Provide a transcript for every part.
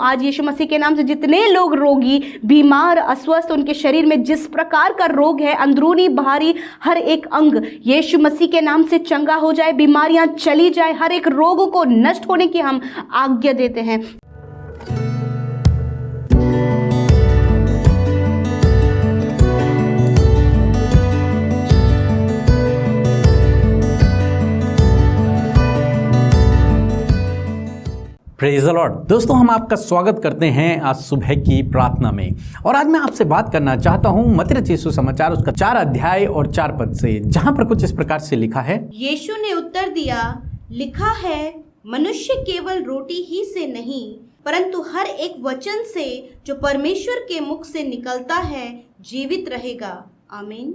आज यीशु मसीह के नाम से जितने लोग रोगी, बीमार, अस्वस्थ, उनके शरीर में जिस प्रकार का रोग है, अंदरूनी बाहरी हर एक अंग यीशु मसीह के नाम से चंगा हो जाए, बीमारियां चली जाए, हर एक रोग को नष्ट होने की हम आज्ञा देते हैं। Praise the Lord. दोस्तों, हम आपका स्वागत करते हैं आज सुबह की प्रार्थना में। और आज मैं आपसे बात करना चाहता हूं मत्ती रचित सुसमाचार उसका 4 अध्याय और 4 पद से, जहां पर कुछ इस प्रकार से लिखा है। यीशु ने उत्तर दिया, लिखा है, मनुष्य केवल रोटी ही से नहीं परंतु हर एक वचन से जो परमेश्वर के मुख से निकलता है जीवित रहेगा। आमीन।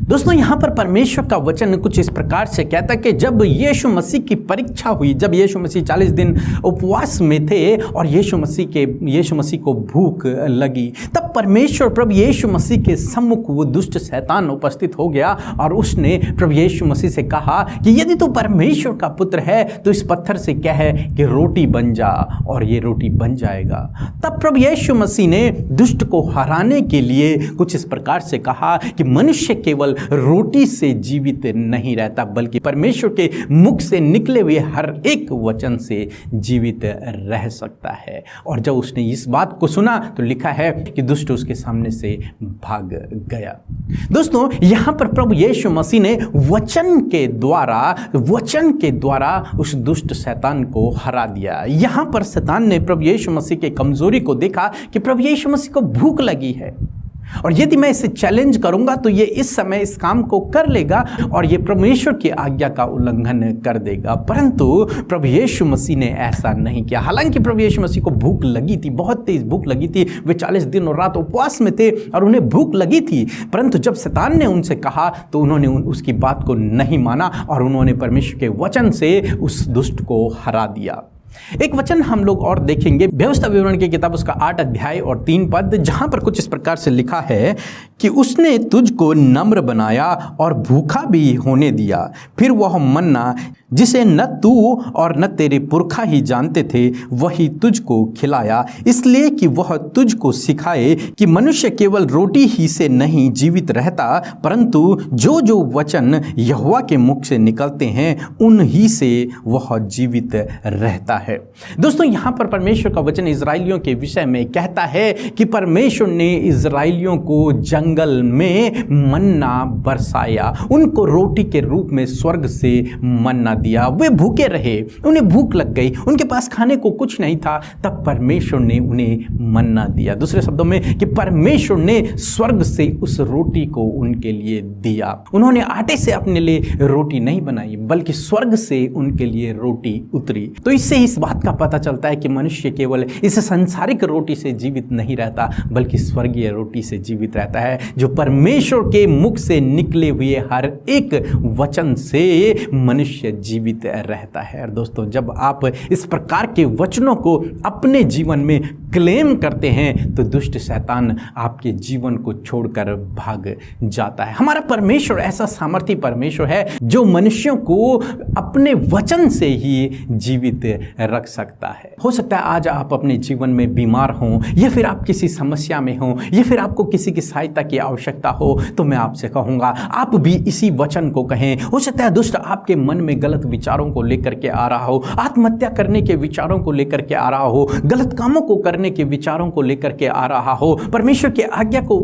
दोस्तों, यहाँ पर परमेश्वर का वचन कुछ इस प्रकार से कहता है कि जब यीशु मसीह की परीक्षा हुई, जब यीशु मसीह 40 दिन उपवास में थे और यीशु मसीह को भूख लगी, तब परमेश्वर प्रभु यीशु मसीह के सम्मुख वो दुष्ट शैतान उपस्थित हो गया और उसने प्रभु यीशु मसीह से कहा कि यदि तू परमेश्वर का पुत्र है तो इस पत्थर से कह कि रोटी बन जा, और ये रोटी बन जाएगा। तब प्रभु यीशु मसीह ने दुष्ट को हराने के लिए कुछ इस प्रकार से कहा कि मनुष्य केवल रोटी से जीवित नहीं रहता बल्कि परमेश्वर के मुख से निकले हुए हर एक वचन से जीवित रह सकता है। और जब उसने इस बात को सुना तो लिखा है कि दुष्ट उसके सामने से भाग गया। दोस्तों, यहां पर प्रभु यीशु मसीह ने वचन के द्वारा उस दुष्ट शैतान को हरा दिया। यहां पर शैतान ने प्रभु यीशु मसीह के कमजोरी को देखा कि प्रभु यीशु मसीह को भूख लगी है और यदि मैं इसे चैलेंज करूंगा तो ये इस समय इस काम को कर लेगा और ये परमेश्वर की आज्ञा का उल्लंघन कर देगा। परंतु प्रभु यीशु मसीह ने ऐसा नहीं किया। हालांकि प्रभु यीशु मसीह को भूख लगी थी, बहुत तेज भूख लगी थी। वे 40 दिन और रात उपवास में थे और उन्हें भूख लगी थी। परंतु जब शैतान ने उनसे कहा तो उन्होंने उसकी बात को नहीं माना और उन्होंने परमेश्वर के वचन से उस दुष्ट को हरा दिया। एक वचन हम लोग और देखेंगे, व्यवस्था विवरण की किताब उसका 8 अध्याय और 3 पद, जहां पर कुछ इस प्रकार से लिखा है कि उसने तुझको नम्र बनाया और भूखा भी होने दिया, फिर वह मन्ना जिसे न तू और न तेरे पुरखा ही जानते थे वही तुझको खिलाया, इसलिए कि वह तुझको सिखाए कि मनुष्य केवल रोटी ही से नहीं जीवित रहता परंतु जो जो वचन यहोवा के मुख से निकलते हैं उन्हीं से वह जीवित रहता है। दोस्तों, यहाँ पर परमेश्वर का वचन इजराइलियों के विषय में कहता है कि परमेश्वर ने इजराइलियों को जंगल में मन्ना बरसाया, उनको रोटी के रूप में स्वर्ग से मन्ना दिया। वे भूखे रहे, उन्हें भूख लग गई, उनके पास खाने को कुछ नहीं था, तब परमेश्वर ने उन्हें मन्ना दिया। दूसरे शब्दों में कि परमेश्वर ने स्वर्ग से उस रोटी को उनके लिए दिया। उन्होंने आटे से अपने लिए रोटी नहीं बनाई बल्कि स्वर्ग से उनके लिए रोटी उतरी। तो इससे इस बात का पता चलता है कि मनुष्य केवल इस सांसारिक रोटी से जीवित नहीं रहता बल्कि स्वर्गीय रोटी से जीवित रहता है, जो परमेश्वर के मुख से निकले हुए हर एक वचन से मनुष्य जीवित रहता है। और दोस्तों, जब आप इस प्रकार के वचनों को अपने जीवन में क्लेम करते हैं तो दुष्ट शैतान आपके जीवन को छोड़कर भाग जाता है। हमारा परमेश्वर ऐसा सामर्थी परमेश्वर है जो मनुष्यों को अपने वचन से ही जीवित रख सकता है। हो सकता है आज आप अपने जीवन में बीमार हों या फिर आप किसी समस्या में हों या फिर आपको किसी की सहायता की आवश्यकता हो, तो मैं आपसे कहूँगा आप भी इसी वचन को कहें। हो सकता है दुष्ट आपके मन में गलत विचारों को लेकर के आ रहा हो, आत्महत्या करने के विचारों को लेकर के आ रहा हो, गलत कामों को करने के विचारों को लेकर के आ रहा हो, परमेश्वर की आज्ञा को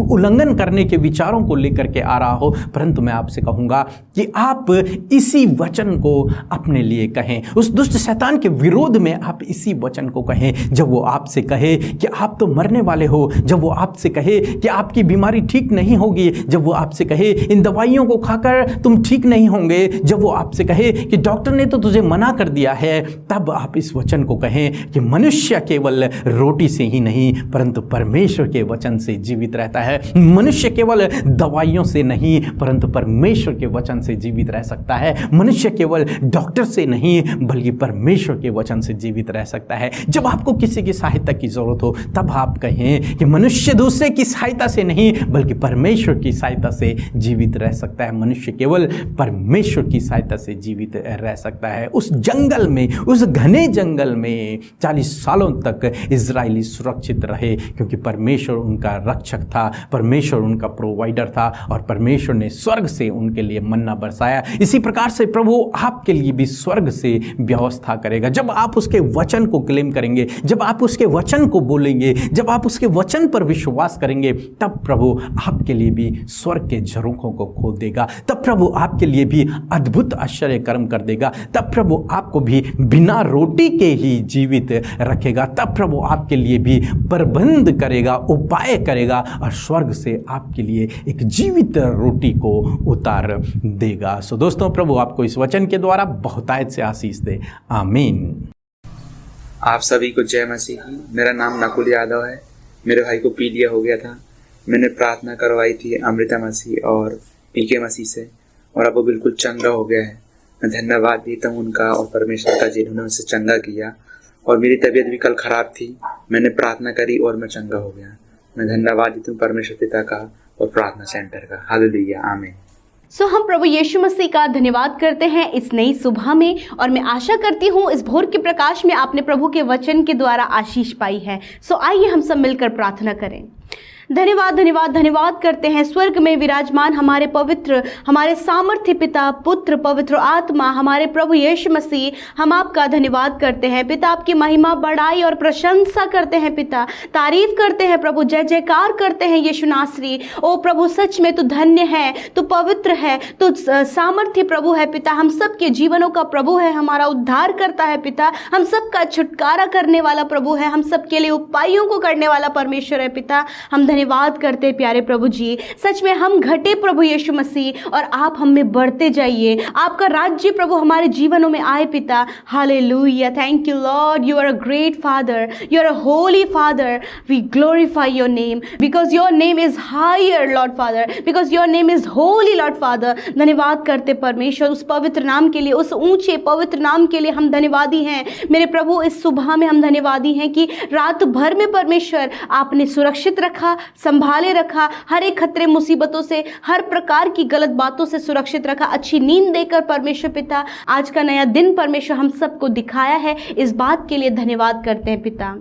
उल्लंघन करने के विचारों को लेकर के आ रहा हो, परंतु मैं आपसे कहूँगा कि आप इसी वचन को अपने लिए कहें। उस दुष्ट शैतान के विरोध में आप इसी वचन को कहें। जब वो आपसे कहे कि आप तो मरने वाले हो, जब वो आपसे कहे कि आपकी बीमारी ठीक नहीं होगी, जब वो आपसे कहे इन दवाइयों को खाकर तुम ठीक नहीं होंगे, जब वो आपसे कहे कि डॉक्टर ने तो तुझे मना कर दिया है, तब आप इस वचन को कहें कि मनुष्य केवल रोटी से ही नहीं परंतु परमेश्वर के वचन से जीवित रहता है। मनुष्य केवल दवाइयों से नहीं परंतु परमेश्वर के वचन से जीवित रह सकता है। मनुष्य केवल डॉक्टर से नहीं बल्कि परमेश्वर परमेश्वर के वचन से जीवित रह सकता है। जब आपको किसी की सहायता की ज़रूरत हो तब आप कहें कि मनुष्य दूसरे की सहायता से नहीं बल्कि परमेश्वर की सहायता से जीवित रह सकता है। मनुष्य केवल परमेश्वर की सहायता से जीवित रह सकता है। उस जंगल में, उस घने जंगल में 40 सालों तक इजरायली सुरक्षित रहे क्योंकि परमेश्वर उनका रक्षक था, परमेश्वर उनका प्रोवाइडर था और परमेश्वर ने स्वर्ग से उनके लिए मन्ना बरसाया। इसी प्रकार से प्रभु आपके लिए भी स्वर्ग से व्यवस्था करेगा। जब आप उसके वचन को क्लेम करेंगे, जब आप उसके वचन को बोलेंगे, जब आप उसके वचन पर विश्वास करेंगे, तब प्रभु आपके लिए भी स्वर्ग के झरोखों को खोल देगा। तब प्रभु आपके लिए भी अद्भुत आश्चर्य कर्म कर देगा। तब प्रभु आपको भी बिना रोटी के ही जीवित रखेगा। तब प्रभु आपके लिए भी प्रबंध करेगा, उपाय करेगा और स्वर्ग से आपके लिए एक जीवित रोटी को उतार देगा। सो दोस्तों, प्रभु आपको इस वचन के द्वारा बहुतायत से आशीष दे। आमीन। आप सभी को जय मसीह की। मेरा नाम नकुल यादव है। मेरे भाई को पीलिया हो गया था। मैंने प्रार्थना करवाई थी अमृता मसीह और पीके मसीह से और अब वो बिल्कुल चंगा हो गया है। मैं धन्यवाद देता हूँ उनका और परमेश्वर का जिन्होंने उसे चंगा किया। और मेरी तबीयत भी कल खराब थी, मैंने प्रार्थना करी और मैं चंगा हो गया। मैं धन्यवाद देता हूँ परमेश्वर पिता का और प्रार्थना सेंटर का। हालेलुया, आमीन। हम प्रभु यीशु मसीह का धन्यवाद करते हैं इस नई सुबह में और मैं आशा करती हूँ इस भोर के प्रकाश में आपने प्रभु के वचन के द्वारा आशीष पाई है। आइए हम सब मिलकर प्रार्थना करें। धन्यवाद धन्यवाद धन्यवाद करते हैं स्वर्ग में विराजमान हमारे पवित्र, हमारे सामर्थ्य पिता, पुत्र, पवित्र आत्मा, हमारे प्रभु यीशु मसीह, हम आपका धन्यवाद करते हैं पिता। आपकी महिमा, बढ़ाई और प्रशंसा करते हैं पिता। तारीफ करते हैं प्रभु, जय जयकार करते हैं यीशु नासरी। ओ प्रभु, सच में तू धन्य है, तू पवित्र है, तू सामर्थ्य प्रभु है पिता। हम सब के जीवनों का प्रभु है, हमारा उद्धार करता है पिता। हम सब का छुटकारा करने वाला प्रभु है, हम सब के लिए उपायों को करने वाला परमेश्वर है पिता। हम धन्यवाद करते प्यारे प्रभु जी। सच में हम घटे प्रभु यीशु मसीह और आप हम में बढ़ते जाइए। आपका राज्य प्रभु हमारे जीवनों में आए पिता। Hallelujah, thank you Lord, you are a great father, you are a holy father. We glorify your name because your name is higher Lord father, because your name is holy Lord father. धन्यवाद करते परमेश्वर उस पवित्र नाम के लिए, उस ऊंचे पवित्र नाम के लिए हम धन्यवादी हैं मेरे प्रभु। इस सुबह में हम धन्यवादी हैं कि रात भर में परमेश्वर आपने सुरक्षित रखा, संभाले रखा, हर एक खतरे मुसीबतों से, हर प्रकार की गलत बातों से सुरक्षित रखा, अच्छी नींद देकर परमेश्वर पिता आज का नया दिन परमेश्वर हम सबको दिखाया है। इस बात के लिए धन्यवाद करते हैं पिता।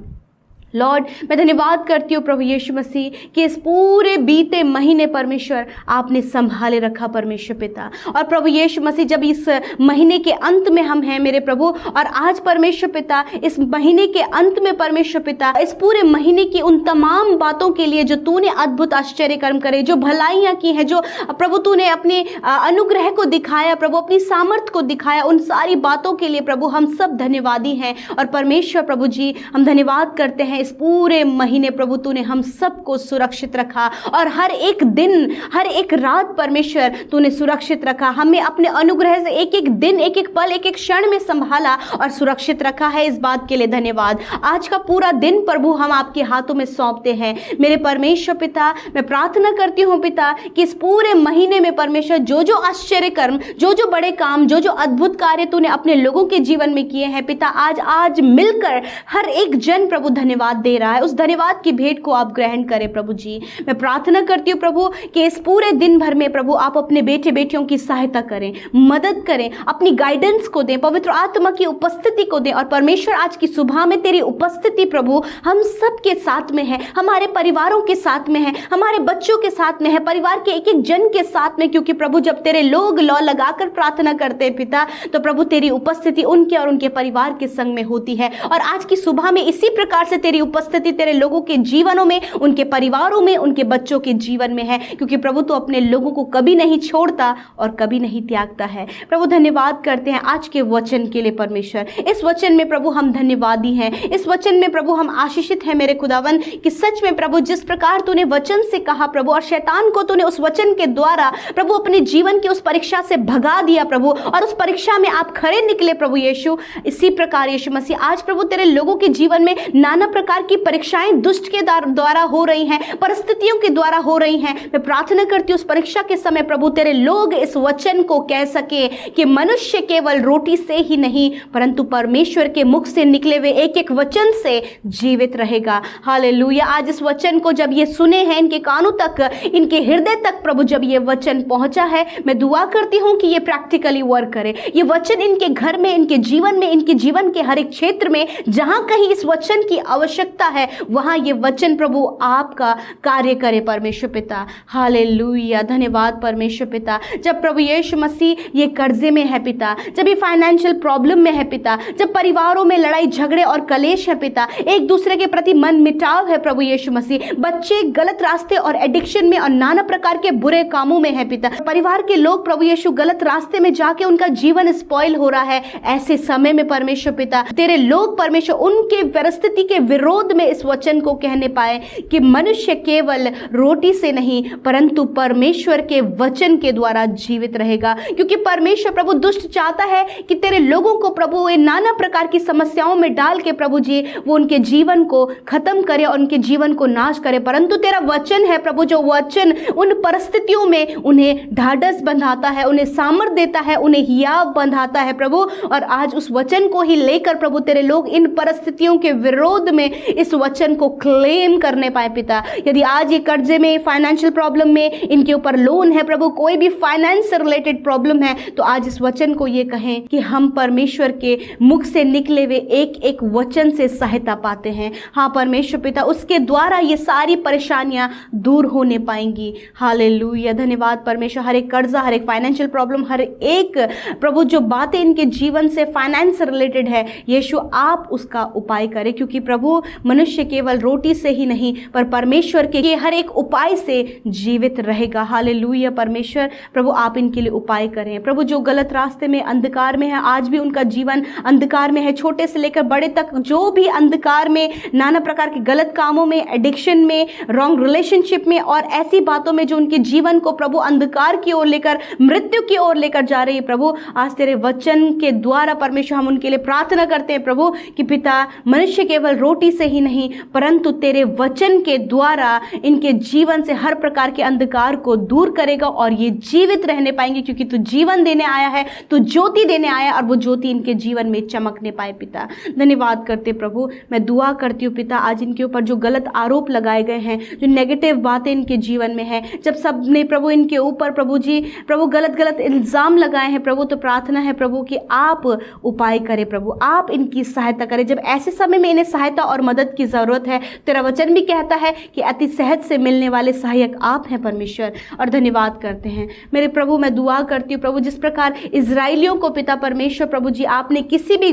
लॉर्ड, मैं धन्यवाद करती हूँ प्रभु यीशु मसीह कि इस पूरे बीते महीने परमेश्वर आपने संभाले रखा परमेश्वर पिता। और प्रभु यीशु मसीह जब इस महीने के अंत में हम हैं मेरे प्रभु, और आज परमेश्वर पिता इस महीने के अंत में परमेश्वर पिता इस पूरे महीने की उन तमाम बातों के लिए जो तूने अद्भुत आश्चर्य कर्म करे, जो भलाइयाँ की हैं, जो प्रभु तूने अपने अनुग्रह को दिखाया प्रभु, अपनी सामर्थ को दिखाया, उन सारी बातों के लिए प्रभु हम सब धन्यवादी हैं। और परमेश्वर प्रभु जी हम धन्यवाद करते हैं इस पूरे महीने प्रभु तूने हम सबको सुरक्षित रखा और हर एक दिन, हर एक रात परमेश्वर तूने सुरक्षित रखा। हमें अपने अनुग्रह से एक एक दिन, एक एक पल, एक एक क्षण में संभाला और सुरक्षित रखा है। इस बात के लिए धन्यवाद। आज का पूरा दिन प्रभु हम आपके हाथों में सौंपते हैं मेरे परमेश्वर पिता। मैं प्रार्थना करती हूँ पिता कि इस पूरे महीने में परमेश्वर जो जो आश्चर्य कर्म, जो जो बड़े काम, जो जो अद्भुत कार्य तूने अपने लोगों के जीवन में किए हैं पिता, आज मिलकर हर एक जन प्रभु धन्यवाद दे रहा है। उस धन्यवाद की भेंट को आप ग्रहण करें प्रभु जी। मैं प्रार्थना करती हूँ प्रभु कि इस पूरे दिन भर में प्रभु आप अपने बेटे बेटियों की सहायता करें, मदद करें, अपनी गाइडेंस को दें, पवित्र आत्मा की उपस्थिति को दें। और परमेश्वर आज की सुबह में तेरी उपस्थिति प्रभु हम सब के साथ में है, हमारे परिवारों के साथ में है, हमारे बच्चों के साथ में है, परिवार के एक एक जन के साथ में, क्योंकि प्रभु जब तेरे लोग लौ लगाकर प्रार्थना करते हैं पिता, तो प्रभु तेरी उपस्थिति उनके और उनके परिवार के संग में होती है। और आज की सुबह में इसी प्रकार से तेरी उपस्थिति तेरे लोगों के जीवनों में, उनके परिवारों में, उनके बच्चों के जीवन में है, क्योंकि प्रभु तो अपने लोगों को कभी नहीं छोड़ता और कभी नहीं त्यागता है। प्रभु धन्यवाद करते हैं आज के वचन के लिए परमेश्वर। इस वचन में प्रभु हम धन्यवादी हैं, इस वचन में प्रभु हम आशीषित हैं मेरे खुदावन कि सच में प्रभु जिस प्रकार तूने वचन से कहा प्रभु, और शैतान को तूने उस वचन के द्वारा प्रभु अपने जीवन की उस परीक्षा से भगा दिया प्रभु, और उस परीक्षा में आप खड़े निकले प्रभु यीशु। इसी प्रकार यीशु मसीह आज प्रभु तेरे लोगों के जीवन में नाना प्रकार की परीक्षाएं दुष्ट के द्वारा हो रही हैं, परिस्थितियों के द्वारा हो रही हैं, मैं प्रार्थना करती हूँ उस परीक्षा के समय प्रभु तेरे लोग इस वचन को कह सके कि मनुष्य केवल रोटी से ही नहीं परंतु परमेश्वर के मुख से निकले हुए एक एक वचन से जीवित रहेगा। हालेलुया। आज इस वचन को जब ये सुने हैं, इनके कानों तक, इनके हृदय तक प्रभु जब ये वचन पहुंचा है, मैं दुआ करती हूँ कि ये प्रैक्टिकली वर्क करे। ये वचन इनके घर में, इनके जीवन में, इनके जीवन के हर एक क्षेत्र में जहां कहीं इस वचन की आवश्यकता है वहां ये वचन प्रभु आपका कार्य करे परमेश्वर पिता। हालेलुया। धन्यवाद परमेश्वर पिता। जब प्रभु यीशु मसीह ये कर्जे में है पिता, जब ये फाइनेंशियल प्रॉब्लम में है पिता, जब परिवारों में लड़ाई झगड़े और कलेश है पिता, एक दूसरे के प्रति मन मिटाव है प्रभु यीशु मसीह, बच्चे गलत रास्ते और एडिक्शन में और नाना प्रकार के बुरे कामों में है पिता, परिवार के लोग प्रभु यीशु गलत रास्ते में जाके उनका जीवन स्पॉइल हो रहा है, ऐसे समय में परमेश्वर पिता तेरे लोग परमेश्वर उनके परिस्थिति के विरोध में इस वचन को कहने पाए कि मनुष्य केवल रोटी से नहीं परंतु परमेश्वर के वचन के द्वारा जीवित रहेगा। क्योंकि परमेश्वर प्रभु दुष्ट चाहता है कि तेरे लोगों को प्रभु ये नाना प्रकार की समस्याओं में डाल के प्रभु जी वो उनके जीवन को खत्म करे और उनके जीवन को नाश करे, परंतु तेरा वचन है प्रभु जो वचन उन परिस्थितियों में उन्हें ढाढ़स बंधाता है, उन्हें सामर्थ देता है, उन्हें हियाव बंधाता है प्रभु। और आज उस वचन को ही लेकर प्रभु तेरे लोग इन परिस्थितियों के विरोध में इस वचन को क्लेम करने पाए पिता। यदि आज ये कर्जे में, फाइनेंशियल प्रॉब्लम में, इनके ऊपर लोन है प्रभु, कोई भी फाइनेंस से रिलेटेड प्रॉब्लम है, तो आज इस वचन को ये कहें कि हम परमेश्वर के मुख से निकले हुए एक एक वचन से सहायता पाते हैं। हाँ परमेश्वर पिता, उसके द्वारा ये सारी परेशानियां दूर होने पाएंगी। हालेलुया। धन्यवाद परमेश्वर। हर एक कर्जा, हर एक फाइनेंशियल प्रॉब्लम, हर एक प्रभु जो बातें इनके जीवन से फाइनेंस से रिलेटेड है, यीशु आप उसका उपाय करें, क्योंकि प्रभु मनुष्य केवल रोटी से ही नहीं पर परमेश्वर के हर एक उपाय से जीवित रहेगा। हालेलुया परमेश्वर। प्रभु आप इनके लिए उपाय करें। प्रभु जो गलत रास्ते में, अंधकार में है, आज भी उनका जीवन अंधकार में है, छोटे से लेकर बड़े तक जो भी अंधकार में, नाना प्रकार के गलत कामों में, एडिक्शन में, रॉन्ग रिलेशनशिप में और ऐसी बातों में जो उनके जीवन को प्रभु अंधकार की ओर लेकर, मृत्यु की ओर लेकर जा रही है प्रभु, आज तेरे वचन के द्वारा परमेश्वर हम उनके लिए प्रार्थना करते हैं प्रभु कि पिता मनुष्य केवल रोटी से ही नहीं परंतु तेरे वचन के द्वारा इनके जीवन से हर प्रकार के अंधकार को दूर करेगा और ये जीवित रहने पाएंगे, क्योंकि तू जीवन देने आया है, तू ज्योति देने आया और वो ज्योति इनके जीवन में चमकने पाए पिता। धन्यवाद करते प्रभु। मैं दुआ करती हूँ पिता, आज इनके ऊपर जो गलत आरोप लगाए गए हैं, जो नेगेटिव बातें इनके जीवन में है, जब सब ने प्रभु इनके ऊपर प्रभु जी प्रभु गलत इल्जाम लगाए हैं प्रभु, तो प्रार्थना है प्रभु कि आप उपाय करें प्रभु, आप इनकी सहायता करें। जब ऐसे समय में इन्हें सहायता और मदद की जरूरत है, तेरा वचन भी कहता है कि अति सहज से मिलने वाले सहायक आप हैं परमेश्वर। और धन्यवाद करते हैं मेरे प्रभु। मैं दुआ करती हूँ प्रभु, जिस प्रकार इजराइलियों को पिता परमेश्वर प्रभु जी आपने किसी भी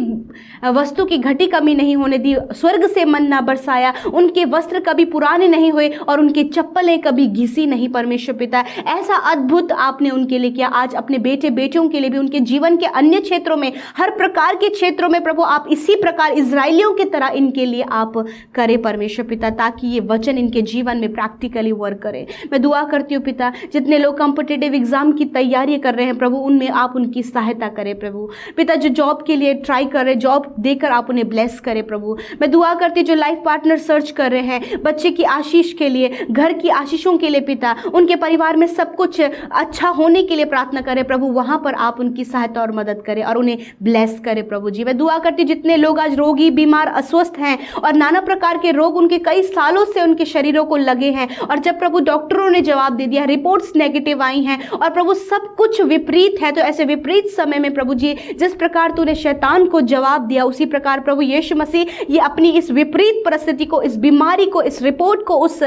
वस्तु की घटी कमी नहीं होने दी, स्वर्ग से मन्ना बरसाया, उनके वस्त्र कभी पुराने नहीं हुए और उनके चप्पलें कभी घिसी नहीं परमेश्वर पिता। ऐसा अद्भुत आपने उनके लिए किया। आज अपने बेटे बेटियों के लिए भी, उनके जीवन के अन्य क्षेत्रों में, हर प्रकार के क्षेत्रों में प्रभु आप इसी प्रकार इजराइलियों की तरह इनके लिए आप करें परमेश्वर पिता, ताकि ये वचन इनके जीवन में प्रैक्टिकली वर्क करे। मैं दुआ करती हूँ पिता, जितने लोग कॉम्पिटिटिव एग्जाम की तैयारी कर रहे हैं प्रभु, उनमें आप उनकी सहायता करें प्रभु पिता। जो जॉब के लिए ट्राई कर रहे, जॉब देकर आप उन्हें ब्लेस करें प्रभु। मैं दुआ करती हूँ जो लाइफ पार्टनर सर्च कर रहे हैं, बच्चे की आशीष के लिए, घर की आशीषों के लिए पिता, उनके परिवार में सब कुछ अच्छा होने के लिए प्रार्थना करें प्रभु, वहां पर आप उनकी सहायता और मदद करें और उन्हें ब्लेस करें प्रभु जी। मैं दुआ करती हूँ जितने लोग आज रोगी, बीमार, अस्वस्थ हैं और नाना प्रकार के रोग उनके कई सालों से उनके शरीरों को लगे हैं, और जब प्रभु डॉक्टरों ने जवाब दे दिया, रिपोर्ट्स नेगेटिव आई हैं और प्रभु सब कुछ विपरीत है, तो ऐसे विपरीत समय में प्रभु जी जिस प्रकार तूने शैतान को जवाब दिया, उसी प्रकार प्रभु यीशु मसीह ये अपनी इस विपरीत परिस्थिति को, इस बीमारी को, इस रिपोर्ट को, उस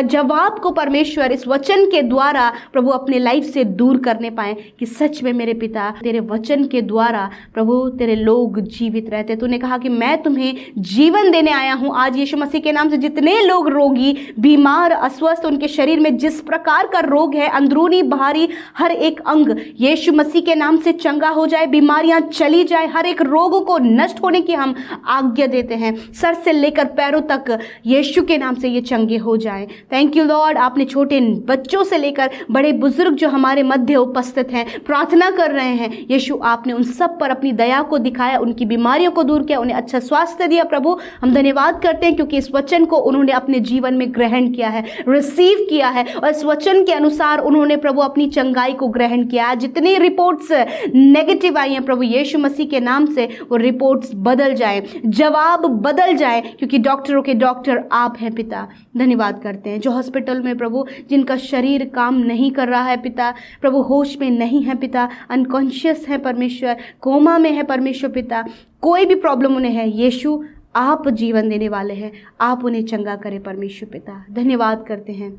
जवाब को परमेश्वर इस वचन के द्वारा प्रभु अपने लाइफ से दूर करने पाए, कि सच में मेरे पिता तेरे वचन के द्वारा प्रभु तेरे लोग जीवित रहते। तूने कहा कि मैं तुम्हें जीवन देने आया हूं। आज यीशु मसीह के नाम से जितने लोग रोगी, बीमार, अस्वस्थ, उनके शरीर में जिस प्रकार का रोग है, अंदरूनी बाहरी हर एक अंग यीशु मसीह के नाम से चंगा हो जाए, बीमारियां चली जाए, हर एक रोगों को नष्ट होने की हम आज्ञा देते हैं। सर से लेकर पैरों तक यीशु के नाम से ये चंगे हो जाए। Thank you Lord. आपने छोटे बच्चों से लेकर बड़े बुजुर्ग जो हमारे मध्य उपस्थित हैं, प्रार्थना कर रहे हैं, यीशु आपने उन सब पर अपनी दया को दिखाया, उनकी बीमारियों को दूर किया, उन्हें अच्छा स्वास्थ्य दिया प्रभु। हम धन्यवाद करते हैं क्योंकि इस वचन को उन्होंने अपने जीवन में ग्रहण किया है, रिसीव किया है, और इस वचन के अनुसार उन्होंने प्रभु अपनी चंगाई को ग्रहण किया है। जितनी रिपोर्ट्स नेगेटिव आई हैं प्रभु यीशु मसीह के नाम से, वो रिपोर्ट्स बदल जाए, जवाब बदल जाए, क्योंकि डॉक्टरों के डॉक्टर आप हैं पिता। धन्यवाद करते हैं जो हॉस्पिटल में प्रभु जिनका शरीर काम नहीं कर रहा है पिता, प्रभु होश में नहीं है पिता, अनकॉन्शियस है परमेश्वर, कोमा में है परमेश्वर पिता, कोई भी प्रॉब्लम उन्हें है, यीशु आप जीवन देने वाले हैं, आप उन्हें चंगा करें परमेश्वर पिता। धन्यवाद करते हैं।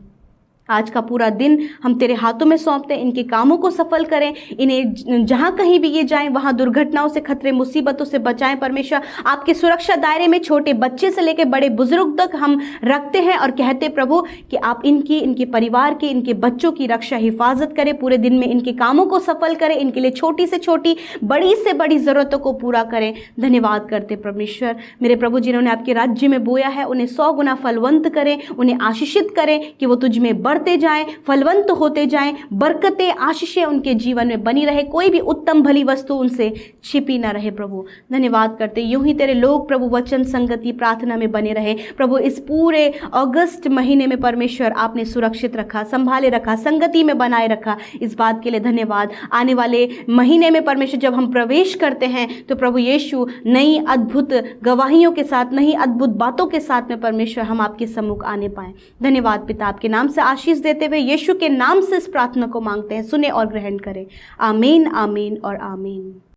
आज का पूरा दिन हम तेरे हाथों में सौंपते हैं, इनके कामों को सफल करें, इन्हें जहाँ कहीं भी ये जाएं वहाँ दुर्घटनाओं से, खतरे, मुसीबतों से बचाएं परमेश्वर। आपके सुरक्षा दायरे में छोटे बच्चे से लेकर बड़े बुजुर्ग तक हम रखते हैं और कहते प्रभु कि आप इनके परिवार के, इनके बच्चों की रक्षा हिफाजत करें, पूरे दिन में इनके कामों को सफल करें, इनके लिए छोटी से छोटी, बड़ी से बड़ी ज़रूरतों को पूरा करें। धन्यवाद करते परमेश्वर। मेरे प्रभु जिन्होंने आपके राज्य में बोया है उन्हें 100 गुना फलवंत करें, उन्हें आशीषित करें कि वो तुझ में बढ़ते जाएं, फलवंत होते जाएं, बरकतें, आशीषें उनके जीवन में बनी रहे, कोई भी उत्तम भली वस्तु उनसे छिपी ना रहे प्रभु। धन्यवाद करते यूं ही तेरे लोग प्रभु वचन संगति प्रार्थना में बने रहे प्रभु। इस पूरे अगस्त महीने में परमेश्वर आपने सुरक्षित रखा, संभाले रखा, संगति में बनाए रखा, इस बात के लिए धन्यवाद। आने वाले महीने में परमेश्वर जब हम प्रवेश करते हैं तो प्रभु यीशु नई अद्भुत गवाहियों के साथ, नई अद्भुत बातों के साथ में परमेश्वर हम आपके सम्मुख आने पाएं। धन्यवाद पिता, आपके नाम से आशीष देते हुए यीशु के नाम से इस प्रार्थना को मांगते हैं, सुने और ग्रहण करें। आमीन, आमीन और आमीन।